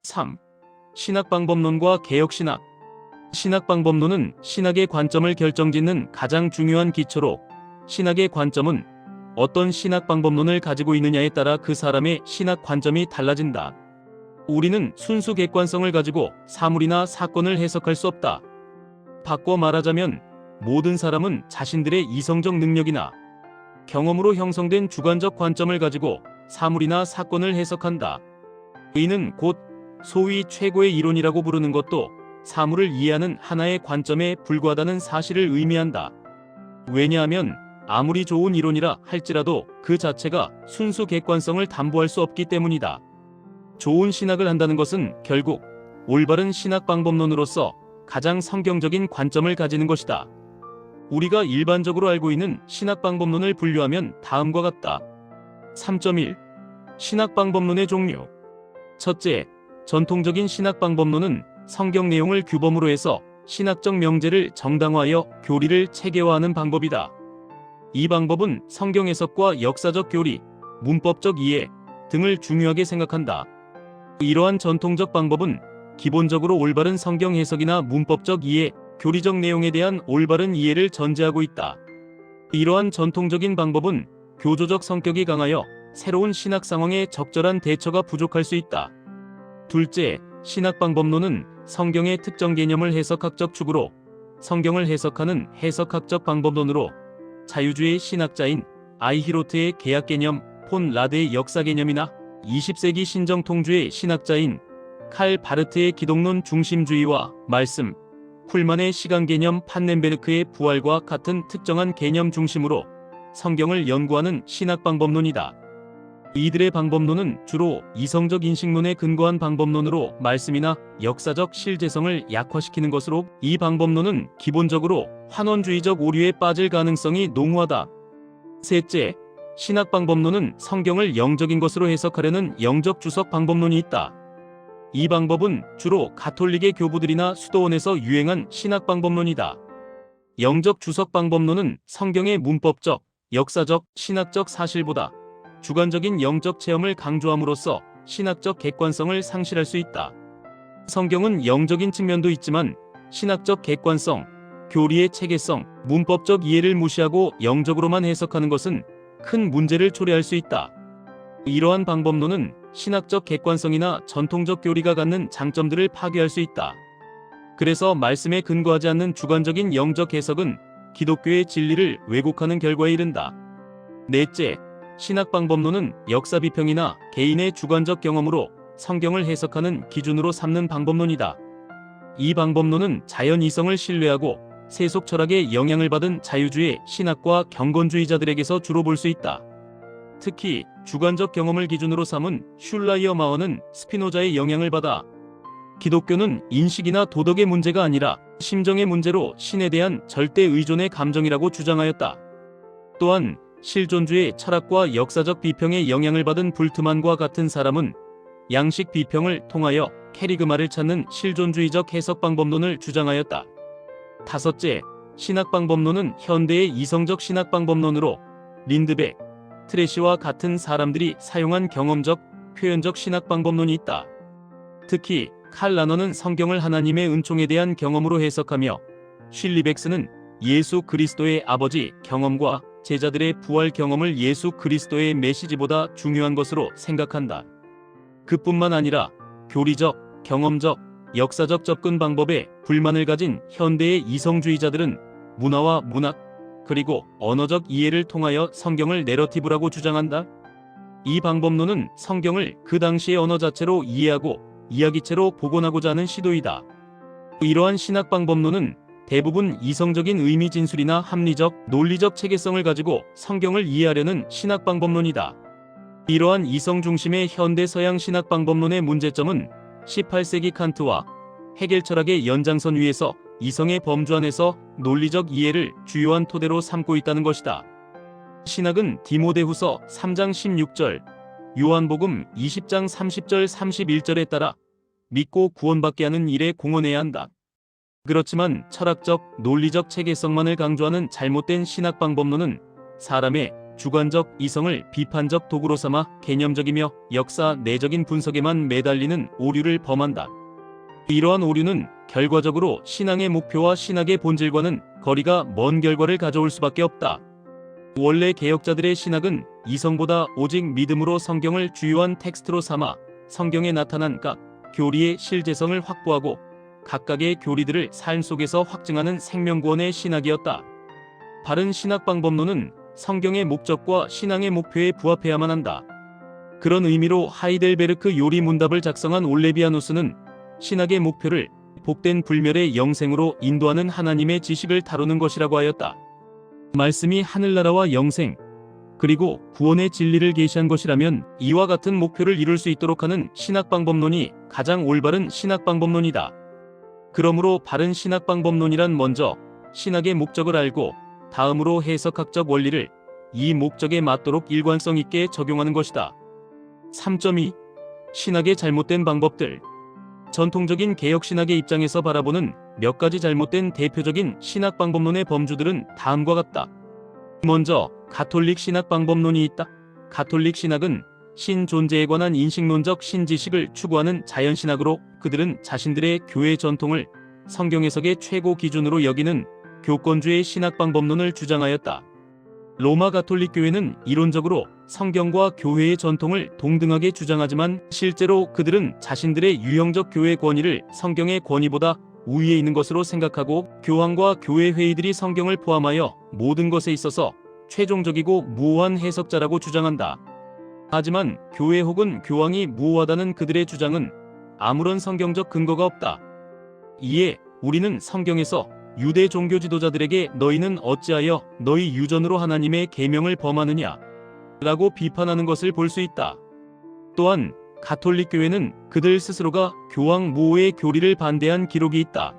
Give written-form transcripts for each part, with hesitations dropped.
3. 신학방법론과 개혁신학. 신학방법론은 신학의 관점을 결정짓는 가장 중요한 기초로, 신학의 관점은 어떤 신학방법론을 가지고 있느냐에 따라 그 사람의 신학 관점이 달라진다. 우리는 순수 객관성을 가지고 사물이나 사건을 해석할 수 없다. 바꿔 말하자면 모든 사람은 자신들의 이성적 능력이나 경험으로 형성된 주관적 관점을 가지고 사물이나 사건을 해석한다. 이는 곧 소위 최고의 이론이라고 부르는 것도 사물을 이해하는 하나의 관점에 불과하다는 사실을 의미한다. 왜냐하면 아무리 좋은 이론이라 할지라도 그 자체가 순수 객관성을 담보할 수 없기 때문이다. 좋은 신학을 한다는 것은 결국 올바른 신학 방법론으로서 가장 성경적인 관점을 가지는 것이다. 우리가 일반적으로 알고 있는 신학 방법론을 분류하면 다음과 같다. 3.1. 신학 방법론의 종류. 첫째, 전통적인 신학 방법론은 성경 내용을 규범으로 해서 신학적 명제를 정당화하여 교리를 체계화하는 방법이다. 이 방법은 성경 해석과 역사적 교리, 문법적 이해 등을 중요하게 생각한다. 이러한 전통적 방법은 기본적으로 올바른 성경 해석이나 문법적 이해, 교리적 내용에 대한 올바른 이해를 전제하고 있다. 이러한 전통적인 방법은 교조적 성격이 강하여 새로운 신학 상황에 적절한 대처가 부족할 수 있다. 둘째, 신학 방법론은 성경의 특정 개념을 해석학적 축으로, 성경을 해석하는 해석학적 방법론으로 자유주의 신학자인 아이히로트의 개약 개념, 폰 라드의 역사 개념이나 20세기 신정통주의 신학자인 칼 바르트의 기독론 중심주의와 말씀, 쿨만의 시간 개념, 판넨베르크의 부활과 같은 특정한 개념 중심으로 성경을 연구하는 신학 방법론이다. 이들의 방법론은 주로 이성적 인식론에 근거한 방법론으로 말씀이나 역사적 실제성을 약화시키는 것으로, 이 방법론은 기본적으로 환원주의적 오류에 빠질 가능성이 농후하다. 셋째, 신학 방법론은 성경을 영적인 것으로 해석하려는 영적 주석 방법론이 있다. 이 방법은 주로 가톨릭의 교부들이나 수도원에서 유행한 신학 방법론이다. 영적 주석 방법론은 성경의 문법적, 역사적, 신학적 사실보다 주관적인 영적 체험을 강조함으로써 신학적 객관성을 상실할 수 있다. 성경은 영적인 측면도 있지만 신학적 객관성, 교리의 체계성, 문법적 이해를 무시하고 영적으로만 해석하는 것은 큰 문제를 초래할 수 있다. 이러한 방법론은 신학적 객관성이나 전통적 교리가 갖는 장점들을 파괴할 수 있다. 그래서 말씀에 근거하지 않는 주관적인 영적 해석은 기독교의 진리를 왜곡하는 결과에 이른다. 넷째, 신학 방법론은 역사 비평이나 개인의 주관적 경험으로 성경을 해석하는 기준으로 삼는 방법론이다. 이 방법론은 자연 이성을 신뢰하고 세속 철학의 영향을 받은 자유주의 신학과 경건주의자들에게서 주로 볼 수 있다. 특히 주관적 경험을 기준으로 삼은 슐라이어 마어는 스피노자의 영향을 받아 기독교는 인식이나 도덕의 문제가 아니라 심정의 문제로 신에 대한 절대 의존의 감정이라고 주장하였다. 또한 실존주의 철학과 역사적 비평의 영향을 받은 불트만과 같은 사람은 양식 비평을 통하여 캐리그마를 찾는 실존주의적 해석 방법론을 주장하였다. 다섯째, 신학 방법론은 현대의 이성적 신학 방법론으로 린드백, 트레시와 같은 사람들이 사용한 경험적, 표현적 신학 방법론이 있다. 특히 칼 라너는 성경을 하나님의 은총에 대한 경험으로 해석하며, 쉴리백스는 예수 그리스도의 아버지 경험과 제자들의 부활 경험을 예수 그리스도의 메시지보다 중요한 것으로 생각한다. 그뿐만 아니라 교리적, 경험적, 역사적 접근 방법에 불만을 가진 현대의 이성주의자들은 문화와 문학, 그리고 언어적 이해를 통하여 성경을 내러티브라고 주장한다. 이 방법론은 성경을 그 당시의 언어 자체로 이해하고 이야기체로 복원하고자 하는 시도이다. 이러한 신학 방법론은 대부분 이성적인 의미 진술이나 합리적, 논리적 체계성을 가지고 성경을 이해하려는 신학 방법론이다. 이러한 이성 중심의 현대 서양 신학 방법론의 문제점은 18세기 칸트와 헤겔 철학의 연장선 위에서 이성의 범주 안에서 논리적 이해를 주요한 토대로 삼고 있다는 것이다. 신학은 디모데후서 3장 16절, 요한복음 20장 30절 31절에 따라 믿고 구원받게 하는 일에 공헌해야 한다. 그렇지만 철학적, 논리적 체계성만을 강조하는 잘못된 신학 방법론은 사람의 주관적 이성을 비판적 도구로 삼아 개념적이며 역사 내적인 분석에만 매달리는 오류를 범한다. 이러한 오류는 결과적으로 신앙의 목표와 신학의 본질과는 거리가 먼 결과를 가져올 수밖에 없다. 원래 개혁자들의 신학은 이성보다 오직 믿음으로 성경을 주요한 텍스트로 삼아 성경에 나타난 각 교리의 실제성을 확보하고 각각의 교리들을 삶 속에서 확증하는 생명구원의 신학이었다. 바른 신학 방법론은 성경의 목적과 신앙의 목표에 부합해야만 한다. 그런 의미로 하이델베르크 요리 문답을 작성한 올레비아누스는 신학의 목표를 복된 불멸의 영생으로 인도하는 하나님의 지식을 다루는 것이라고 하였다. 말씀이 하늘나라와 영생, 그리고 구원의 진리를 계시한 것이라면 이와 같은 목표를 이룰 수 있도록 하는 신학방법론이 가장 올바른 신학방법론이다. 그러므로 바른 신학방법론이란 먼저 신학의 목적을 알고 다음으로 해석학적 원리를 이 목적에 맞도록 일관성 있게 적용하는 것이다. 3.2. 신학의 잘못된 방법들. 전통적인 개혁신학의 입장에서 바라보는 몇 가지 잘못된 대표적인 신학방법론의 범주들은 다음과 같다. 먼저 가톨릭 신학방법론이 있다. 가톨릭 신학은 신존재에 관한 인식론적 신지식을 추구하는 자연신학으로 그들은 자신들의 교회 전통을 성경 해석의 최고 기준으로 여기는 교권주의 신학방법론을 주장하였다. 로마 가톨릭 교회는 이론적으로 성경과 교회의 전통을 동등하게 주장하지만 실제로 그들은 자신들의 유형적 교회 권위를 성경의 권위보다 우위에 있는 것으로 생각하고 교황과 교회 회의들이 성경을 포함하여 모든 것에 있어서 최종적이고 무오한 해석자라고 주장한다. 하지만 교회 혹은 교황이 무오하다는 그들의 주장은 아무런 성경적 근거가 없다. 이에 우리는 성경에서 유대 종교 지도자들에게 너희는 어찌하여 너희 유전으로 하나님의 계명을 범하느냐 라고 비판하는 것을 볼 수 있다. 또한 가톨릭 교회는 그들 스스로가 교황 무오의 교리를 반대한 기록이 있다.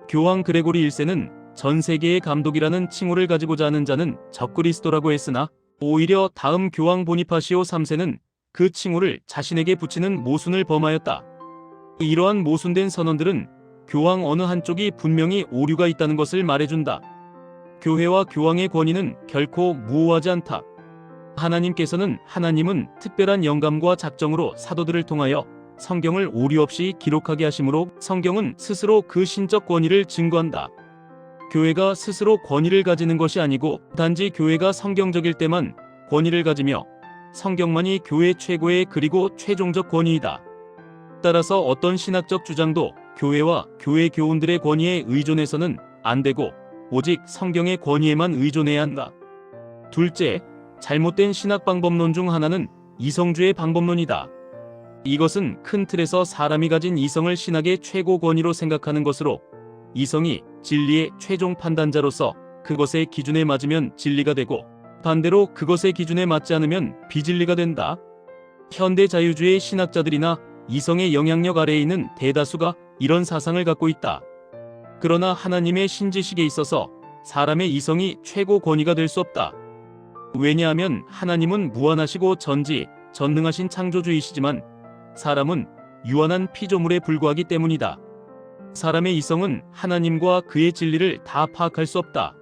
교황 그레고리 1세는 전 세계의 감독이라는 칭호를 가지고자 하는 자는 적그리스도라고 했으나 오히려 다음 교황 보니파시오 3세는 그 칭호를 자신에게 붙이는 모순을 범하였다. 이러한 모순된 선언들은 교황 어느 한쪽이 분명히 오류가 있다는 것을 말해준다. 교회와 교황의 권위는 결코 무오하지 않다. 하나님은 특별한 영감과 작정으로 사도들을 통하여 성경을 오류 없이 기록하게 하심으로 성경은 스스로 그 신적 권위를 증거한다. 교회가 스스로 권위를 가지는 것이 아니고 단지 교회가 성경적일 때만 권위를 가지며 성경만이 교회 최고의 그리고 최종적 권위이다. 따라서 어떤 신학적 주장도 교회와 교회 교훈들의 권위에 의존해서는 안 되고 오직 성경의 권위에만 의존해야 한다. 둘째, 잘못된 신학 방법론 중 하나는 이성주의 방법론이다. 이것은 큰 틀에서 사람이 가진 이성을 신학의 최고 권위로 생각하는 것으로 이성이 진리의 최종 판단자로서 그것의 기준에 맞으면 진리가 되고 반대로 그것의 기준에 맞지 않으면 비진리가 된다. 현대 자유주의 신학자들이나 이성의 영향력 아래에 있는 대다수가 이런 사상을 갖고 있다. 그러나 하나님의 신지식에 있어서 사람의 이성이 최고 권위가 될 수 없다. 왜냐하면 하나님은 무한하시고 전능하신 창조주이시지만 사람은 유한한 피조물에 불과하기 때문이다. 사람의 이성은 하나님과 그의 진리를 다 파악할 수 없다.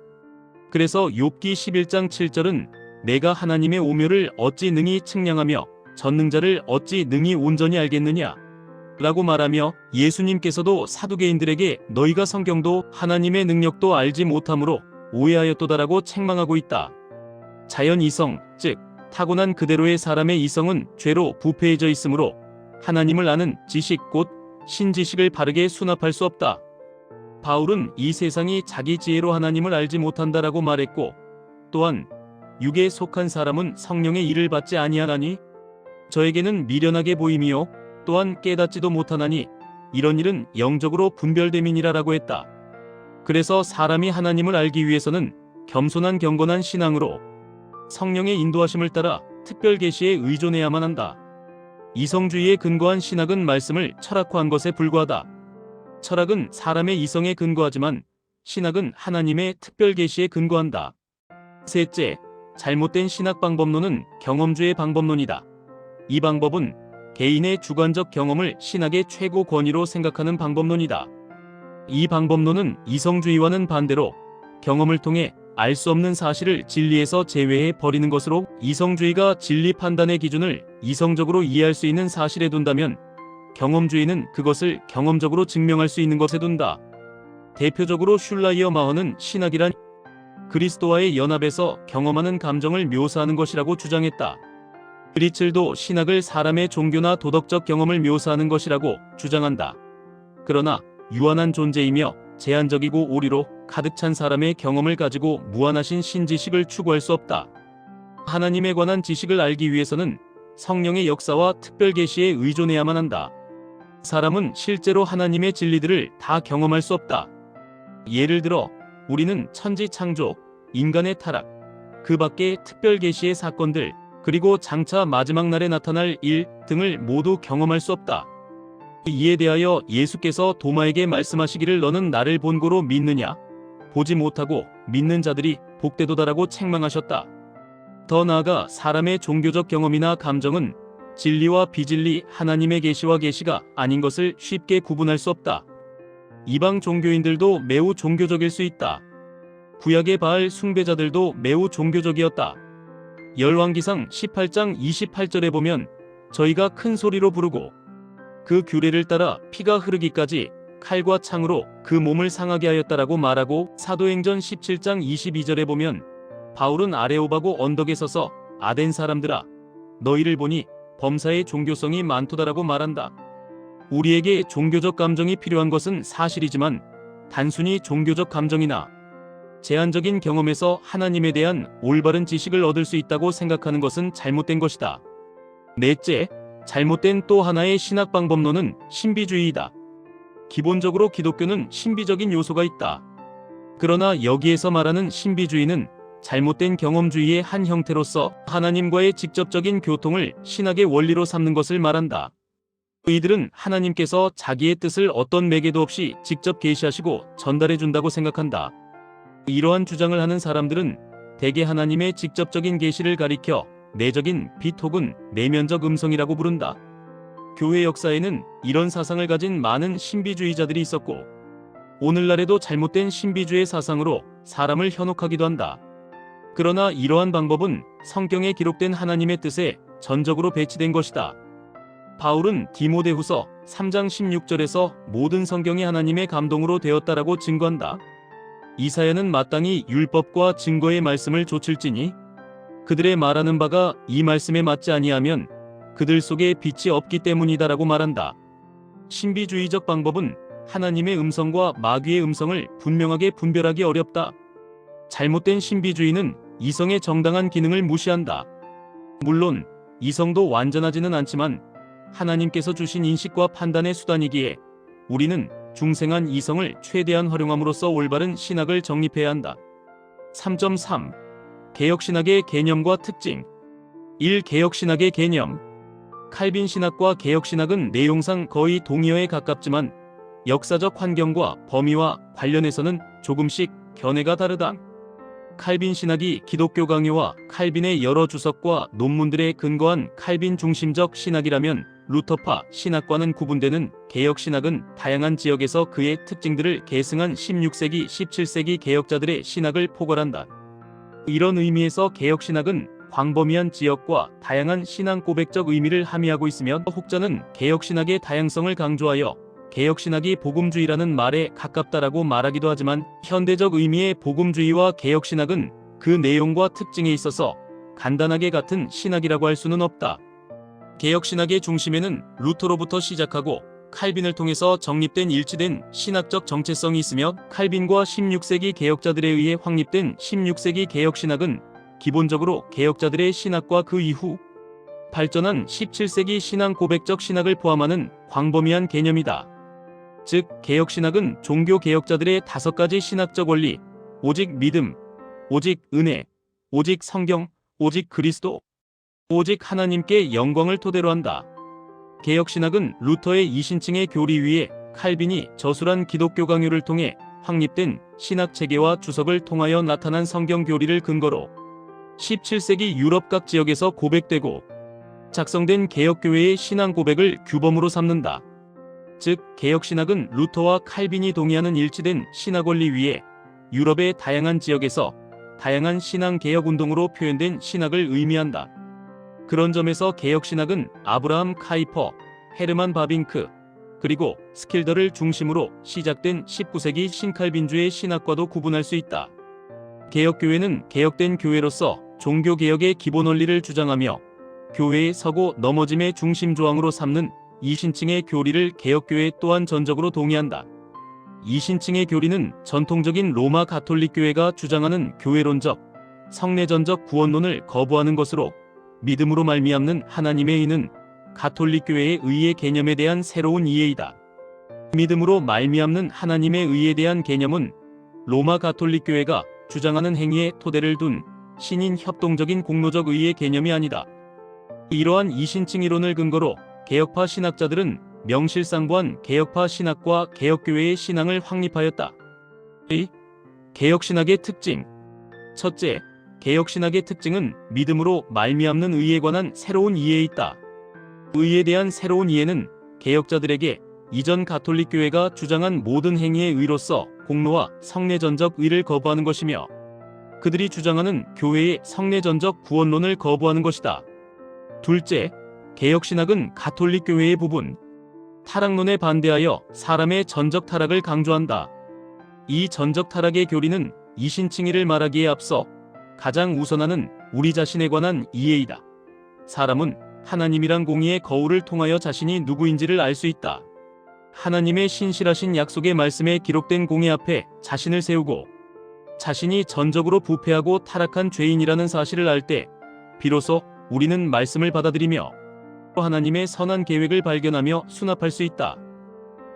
그래서 욥기 11장 7절은 내가 하나님의 오묘를 어찌 능히 측량하며 전능자를 어찌 능히 온전히 알겠느냐 라고 말하며 예수님께서도 사두개인들에게 너희가 성경도 하나님의 능력도 알지 못함으로 오해하였도다라고 책망하고 있다. 자연 이성, 즉 타고난 그대로의 사람의 이성은 죄로 부패해져 있으므로 하나님을 아는 지식 곧 신지식을 바르게 수납할 수 없다. 바울은 이 세상이 자기 지혜로 하나님을 알지 못한다라고 말했고 또한 육에 속한 사람은 성령의 일을 받지 아니하나니 저에게는 미련하게 보임이요 또한 깨닫지도 못하나니 이런 일은 영적으로 분별됨이니라라고 했다. 그래서 사람이 하나님을 알기 위해서는 겸손한 경건한 신앙으로 성령의 인도하심을 따라 특별 계시에 의존해야만 한다. 이성주의에 근거한 신학은 말씀을 철학화한 것에 불과하다. 철학은 사람의 이성에 근거하지만 신학은 하나님의 특별 계시에 근거한다. 셋째, 잘못된 신학 방법론은 경험주의 방법론이다. 이 방법은 개인의 주관적 경험을 신학의 최고 권위로 생각하는 방법론이다. 이 방법론은 이성주의와는 반대로 경험을 통해 알 수 없는 사실을 진리에서 제외해 버리는 것으로, 이성주의가 진리 판단의 기준을 이성적으로 이해할 수 있는 사실에 둔다면 경험주의는 그것을 경험적으로 증명할 수 있는 것에 둔다. 대표적으로 슐라이어 마허는 신학이란 그리스도와의 연합에서 경험하는 감정을 묘사하는 것이라고 주장했다. 리첼도 신학을 사람의 종교나 도덕적 경험을 묘사하는 것이라고 주장한다. 그러나 유한한 존재이며 제한적이고 오류로 가득 찬 사람의 경험을 가지고 무한하신 신지식을 추구할 수 없다. 하나님에 관한 지식을 알기 위해서는 성령의 역사와 특별 계시에 의존해야만 한다. 사람은 실제로 하나님의 진리들을 다 경험할 수 없다. 예를 들어 우리는 천지 창조, 인간의 타락, 그 밖의 특별 계시의 사건들, 그리고 장차 마지막 날에 나타날 일 등을 모두 경험할 수 없다. 이에 대하여 예수께서 도마에게 말씀하시기를 너는 나를 본고로 믿느냐? 보지 못하고 믿는 자들이 복되도다라고 책망하셨다. 더 나아가 사람의 종교적 경험이나 감정은 진리와 비진리, 하나님의 계시와 계시가 아닌 것을 쉽게 구분할 수 없다. 이방 종교인들도 매우 종교적일 수 있다. 구약의 바알 숭배자들도 매우 종교적이었다. 열왕기상 18장 28절에 보면 저희가 큰 소리로 부르고 그 규례를 따라 피가 흐르기까지 칼과 창으로 그 몸을 상하게 하였다라고 말하고, 사도행전 17장 22절에 보면 바울은 아레오바고 언덕에 서서 아덴 사람들아 너희를 보니 범사의 종교성이 많도다라고 말한다. 우리에게 종교적 감정이 필요한 것은 사실이지만 단순히 종교적 감정이나 제한적인 경험에서 하나님에 대한 올바른 지식을 얻을 수 있다고 생각하는 것은 잘못된 것이다. 넷째, 잘못된 또 하나의 신학 방법론은 신비주의이다. 기본적으로 기독교는 신비적인 요소가 있다. 그러나 여기에서 말하는 신비주의는 잘못된 경험주의의 한 형태로서 하나님과의 직접적인 교통을 신학의 원리로 삼는 것을 말한다. 이들은 하나님께서 자기의 뜻을 어떤 매개도 없이 직접 계시하시고 전달해 준다고 생각한다. 이러한 주장을 하는 사람들은 대개 하나님의 직접적인 계시를 가리켜 내적인 빛 혹은 내면적 음성이라고 부른다. 교회 역사에는 이런 사상을 가진 많은 신비주의자들이 있었고 오늘날에도 잘못된 신비주의 사상으로 사람을 현혹하기도 한다. 그러나 이러한 방법은 성경에 기록된 하나님의 뜻에 전적으로 배치된 것이다. 바울은 디모데후서 3장 16절에서 모든 성경이 하나님의 감동으로 되었다라고 증거한다. 이사야는 마땅히 율법과 증거의 말씀을 좇을지니 그들의 말하는 바가 이 말씀에 맞지 아니하면 그들 속에 빛이 없기 때문이다라고 말한다. 신비주의적 방법은 하나님의 음성과 마귀의 음성을 분명하게 분별하기 어렵다. 잘못된 신비주의는 이성의 정당한 기능을 무시한다. 물론 이성도 완전하지는 않지만 하나님께서 주신 인식과 판단의 수단이기에 우리는 중생한 이성을 최대한 활용함으로써 올바른 신학을 정립해야 한다. 3.3. 개혁신학의 개념과 특징. 1. 개혁신학의 개념. 칼빈 신학과 개혁신학은 내용상 거의 동의어에 가깝지만 역사적 환경과 범위와 관련해서는 조금씩 견해가 다르다. 칼빈 신학이 기독교 강요와 칼빈의 여러 주석과 논문들에 근거한 칼빈 중심적 신학이라면 루터파 신학과는 구분되는 개혁신학은 다양한 지역에서 그의 특징들을 계승한 16세기, 17세기 개혁자들의 신학을 포괄한다. 이런 의미에서 개혁신학은 광범위한 지역과 다양한 신앙 고백적 의미를 함의하고 있으며 혹자는 개혁신학의 다양성을 강조하여 개혁신학이 복음주의라는 말에 가깝다라고 말하기도 하지만 현대적 의미의 복음주의와 개혁신학은 그 내용과 특징에 있어서 간단하게 같은 신학이라고 할 수는 없다. 개혁신학의 중심에는 루터로부터 시작하고 칼빈을 통해서 정립된 일치된 신학적 정체성이 있으며 칼빈과 16세기 개혁자들에 의해 확립된 16세기 개혁신학은 기본적으로 개혁자들의 신학과 그 이후 발전한 17세기 신앙 고백적 신학을 포함하는 광범위한 개념이다. 즉, 개혁신학은 종교 개혁자들의 5가지 신학적 원리, 오직 믿음, 오직 은혜, 오직 성경, 오직 그리스도, 오직 하나님께 영광을 토대로 한다. 개혁신학은 루터의 이신층의 교리 위에 칼빈이 저술한 기독교 강요를 통해 확립된 신학 체계와 주석을 통하여 나타난 성경 교리를 근거로 17세기 유럽 각 지역에서 고백되고 작성된 개혁교회의 신앙 고백을 규범으로 삼는다. 즉, 개혁신학은 루터와 칼빈이 동의하는 일치된 신학 원리 위에 유럽의 다양한 지역에서 다양한 신앙 개혁 운동으로 표현된 신학을 의미한다. 그런 점에서 개혁 신학은 아브라함 카이퍼, 헤르만 바빙크, 그리고 스킬더를 중심으로 시작된 19세기 신칼빈주의 신학과도 구분할 수 있다. 개혁교회는 개혁된 교회로서 종교개혁의 기본 원리를 주장하며 교회의 서고 넘어짐의 중심 조항으로 삼는 이신층의 교리를 개혁교회 또한 전적으로 동의한다. 이신층의 교리는 전통적인 로마 가톨릭 교회가 주장하는 교회론적, 성례전적 구원론을 거부하는 것으로 믿음으로 말미암는 하나님의 의는 가톨릭 교회의 의의 개념에 대한 새로운 이해이다. 믿음으로 말미암는 하나님의 의에 대한 개념은 로마 가톨릭 교회가 주장하는 행위에 토대를 둔 신인 협동적인 공로적 의의 개념이 아니다. 이러한 이신층 이론을 근거로 개혁파 신학자들은 명실상부한 개혁파 신학과 개혁교회의 신앙을 확립하였다. 개혁신학의 특징. 첫째, 개혁신학의 특징은 믿음으로 말미암는 의에 관한 새로운 이해에 있다. 의에 대한 새로운 이해는 개혁자들에게 이전 가톨릭 교회가 주장한 모든 행위의 의로서 공로와 성례전적 의를 거부하는 것이며 그들이 주장하는 교회의 성례전적 구원론을 거부하는 것이다. 둘째, 개혁신학은 가톨릭 교회의 부분, 타락론에 반대하여 사람의 전적 타락을 강조한다. 이 전적 타락의 교리는 이신칭의를 말하기에 앞서 가장 우선하는 우리 자신에 관한 이해이다. 사람은 하나님이란 공의의 거울을 통하여 자신이 누구인지를 알 수 있다. 하나님의 신실하신 약속의 말씀에 기록된 공의 앞에 자신을 세우고 자신이 전적으로 부패하고 타락한 죄인이라는 사실을 알 때 비로소 우리는 말씀을 받아들이며 하나님의 선한 계획을 발견하며 수납할 수 있다.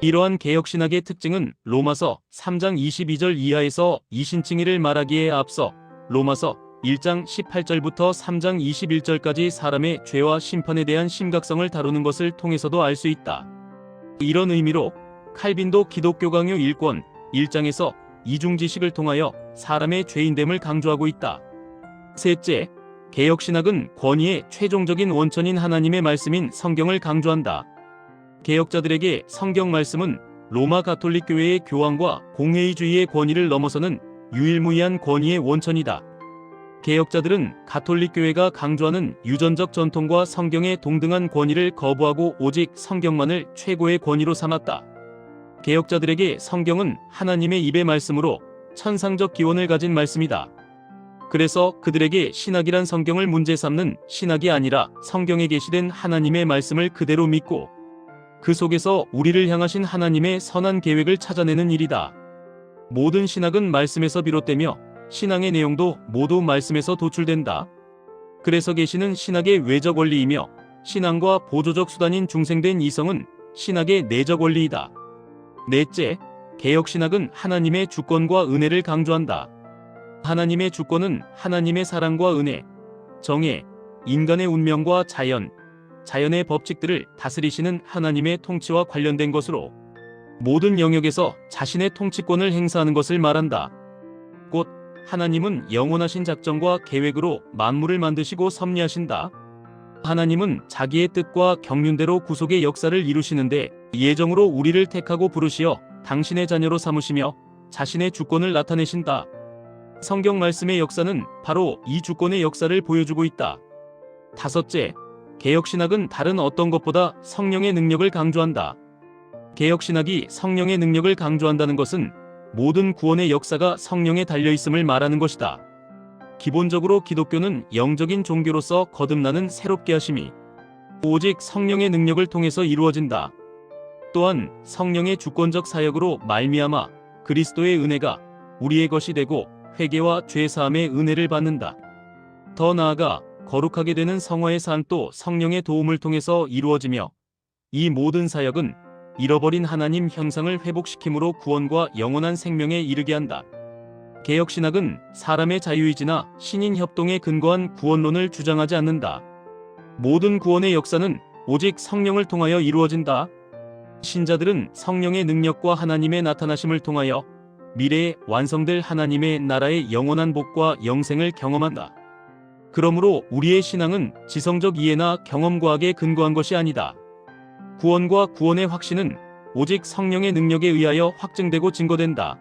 이러한 개혁신학의 특징은 로마서 3장 22절 이하에서 이신칭의를 말하기에 앞서 로마서 1장 18절부터 3장 21절까지 사람의 죄와 심판에 대한 심각성을 다루는 것을 통해서도 알 수 있다. 이런 의미로 칼빈도 기독교 강요 1권 1장에서 이중지식을 통하여 사람의 죄인됨을 강조하고 있다. 셋째, 개혁신학은 권위의 최종적인 원천인 하나님의 말씀인 성경을 강조한다. 개혁자들에게 성경 말씀은 로마 가톨릭 교회의 교황과 공회의주의의 권위를 넘어서는 유일무이한 권위의 원천이다. 개혁자들은 가톨릭 교회가 강조하는 유전적 전통과 성경의 동등한 권위를 거부하고 오직 성경만을 최고의 권위로 삼았다. 개혁자들에게 성경은 하나님의 입의 말씀으로 천상적 기원을 가진 말씀이다. 그래서 그들에게 신학이란 성경을 문제 삼는 신학이 아니라 성경에 계시된 하나님의 말씀을 그대로 믿고 그 속에서 우리를 향하신 하나님의 선한 계획을 찾아내는 일이다. 모든 신학은 말씀에서 비롯되며 신앙의 내용도 모두 말씀에서 도출된다. 그래서 계시는 신학의 외적 원리이며 신앙과 보조적 수단인 중생된 이성은 신학의 내적 원리이다. 넷째, 개혁신학은 하나님의 주권과 은혜를 강조한다. 하나님의 주권은 하나님의 사랑과 은혜, 정의, 인간의 운명과 자연의 법칙들을 다스리시는 하나님의 통치와 관련된 것으로 모든 영역에서 자신의 통치권을 행사하는 것을 말한다. 곧 하나님은 영원하신 작정과 계획으로 만물을 만드시고 섭리하신다. 하나님은 자기의 뜻과 경륜대로 구속의 역사를 이루시는데 예정으로 우리를 택하고 부르시어 당신의 자녀로 삼으시며 자신의 주권을 나타내신다. 성경 말씀의 역사는 바로 이 주권의 역사를 보여주고 있다. 다섯째, 개혁신학은 다른 어떤 것보다 성령의 능력을 강조한다. 개혁신학이 성령의 능력을 강조한다는 것은 모든 구원의 역사가 성령에 달려있음을 말하는 것이다. 기본적으로 기독교는 영적인 종교로서 거듭나는 새롭게 하심이 오직 성령의 능력을 통해서 이루어진다. 또한 성령의 주권적 사역으로 말미암아 그리스도의 은혜가 우리의 것이 되고 회개와 죄사함의 은혜를 받는다. 더 나아가 거룩하게 되는 성화의 삶도 성령의 도움을 통해서 이루어지며 이 모든 사역은 잃어버린 하나님 형상을 회복시킴으로 구원과 영원한 생명에 이르게 한다. 개혁신학은 사람의 자유의지나 신인 협동에 근거한 구원론을 주장하지 않는다. 모든 구원의 역사는 오직 성령을 통하여 이루어진다. 신자들은 성령의 능력과 하나님의 나타나심을 통하여 미래에 완성될 하나님의 나라의 영원한 복과 영생을 경험한다. 그러므로 우리의 신앙은 지성적 이해나 경험 과학에 근거한 것이 아니다. 구원과 구원의 확신은 오직 성령의 능력에 의하여 확증되고 증거된다.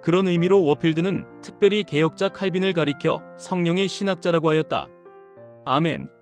그런 의미로 워필드는 특별히 개혁자 칼빈을 가리켜 성령의 신학자라고 하였다. 아멘.